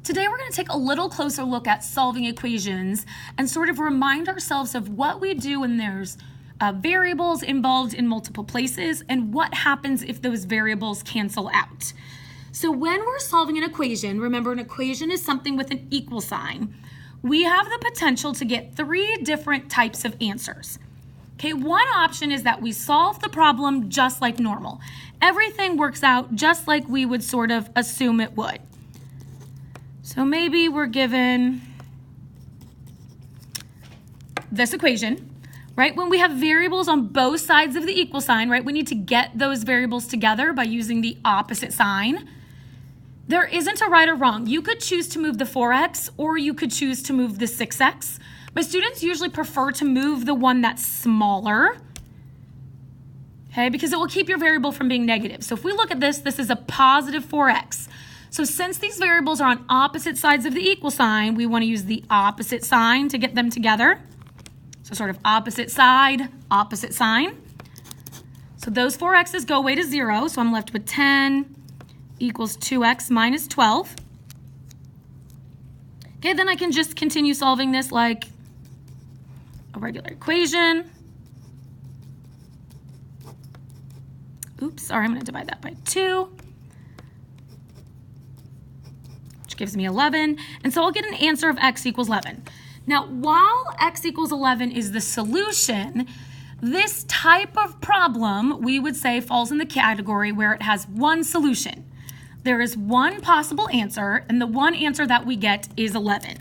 Today we're going to take a little closer look at solving equations and sort of remind ourselves of what we do when there's variables involved in multiple places and what happens if those variables cancel out. So when we're solving an equation, remember an equation is something with an equal sign, we have the potential to get three different types of answers. Okay, one option is that we solve the problem just like normal. Everything works out just like we would sort of assume it would. So maybe we're given this equation, right? When we have variables on both sides of the equal sign, right? We need to get those variables together by using the opposite sign. There isn't a right or wrong. You could choose to move the 4x or you could choose to move the 6x. But students usually prefer to move the one that's smaller, okay? Because it will keep your variable from being negative. So if we look at this, this is a positive 4x. So since these variables are on opposite sides of the equal sign, we want to use the opposite sign to get them together. So sort of opposite side, opposite sign. So those 4x's go away to 0, so I'm left with 10 equals 2x minus 12. Okay, then I can just continue solving this like a regular equation. Oops, sorry, I'm going to divide that by 2. Gives me 11, and so I'll get an answer of x equals 11. Now, while x equals 11 is the solution, this type of problem, we would say, falls in the category where it has one solution. There is one possible answer, and the one answer that we get is 11.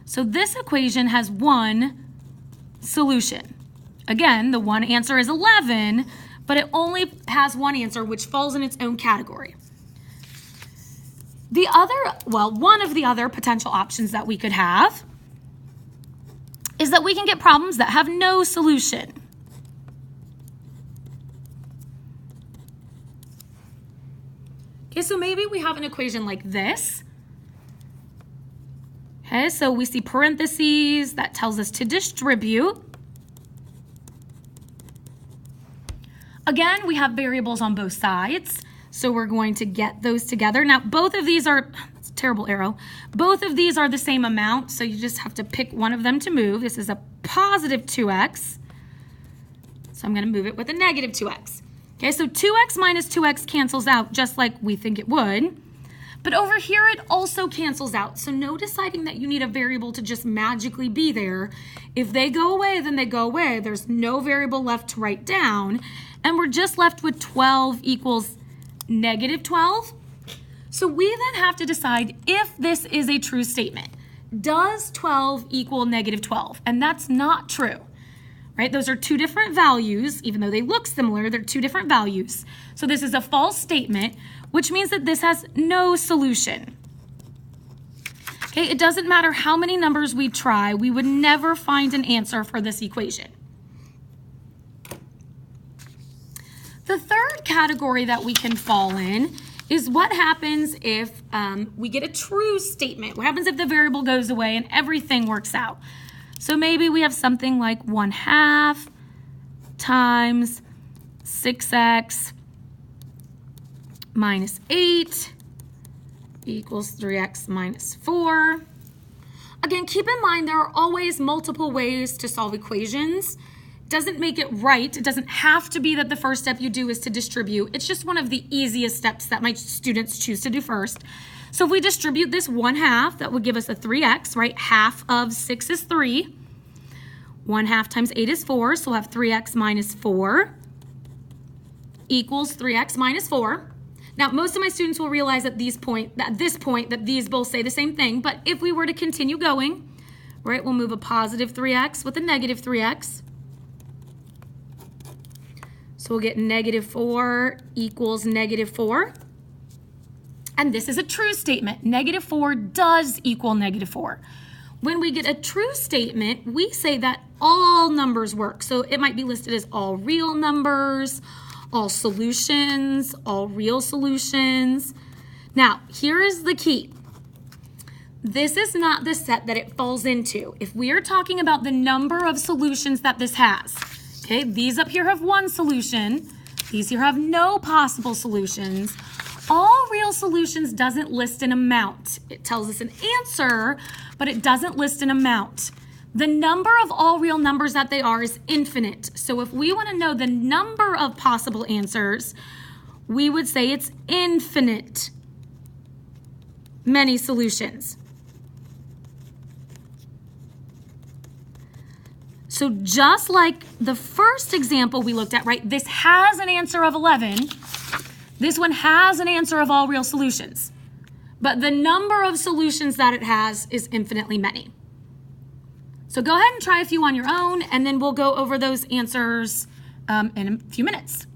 So this equation has one solution. Again, the one answer is 11, but it only has one answer, which falls in its own category. One of the other potential options that we could have is that we can get problems that have no solution. Okay, so maybe we have an equation like this. Okay, so we see parentheses, that tells us to distribute. Again, we have variables on both sides. So we're going to get those together. Now, both of these are, that's a terrible arrow. Both of these are the same amount, so you just have to pick one of them to move. This is a positive 2x. So I'm going to move it with a negative 2x. Okay, so 2x minus 2x cancels out just like we think it would. But over here, it also cancels out. So no deciding that you need a variable to just magically be there. If they go away, then they go away. There's no variable left to write down. And we're just left with 12 equals negative 12. So we then have to decide if this is a true statement. Does 12 equal negative 12? And that's not true, right? Those are two different values. Even though they look similar, they're two different values. So this is a false statement, which means that this has no solution. Okay, it doesn't matter how many numbers we try, we would never find an answer for this equation. The third category that we can fall in is what happens if we get a true statement. What happens if the variable goes away and everything works out? So maybe we have something like 1/2 times 6x minus 8 equals 3x minus 4. Again, keep in mind there are always multiple ways to solve equations. Doesn't make it right. It doesn't have to be that the first step you do is to distribute. It's just one of the easiest steps that my students choose to do first. So if we distribute this 1/2, that would give us a 3x, right? Half of 6 is 3. 1/2 times 8 is 4, so we'll have 3x minus 4 equals 3x minus 4. Now, most of my students will realize at this point that these both say the same thing, but if we were to continue going, right, we'll move a positive 3x with a negative 3x. So we'll get negative 4 equals negative 4. And this is a true statement. Negative 4 does equal negative 4. When we get a true statement, we say that all numbers work. So it might be listed as all real numbers, all solutions, all real solutions. Now, here is the key. This is not the set that it falls into. If we are talking about the number of solutions that this has, okay, these up here have one solution, these here have no possible solutions, all real solutions doesn't list an amount. It tells us an answer, but it doesn't list an amount. The number of all real numbers that they are is infinite. So if we want to know the number of possible answers, we would say it's infinite many solutions. So just like the first example we looked at, right, this has an answer of 11. This one has an answer of all real solutions. But the number of solutions that it has is infinitely many. So go ahead and try a few on your own, and then we'll go over those answers in a few minutes.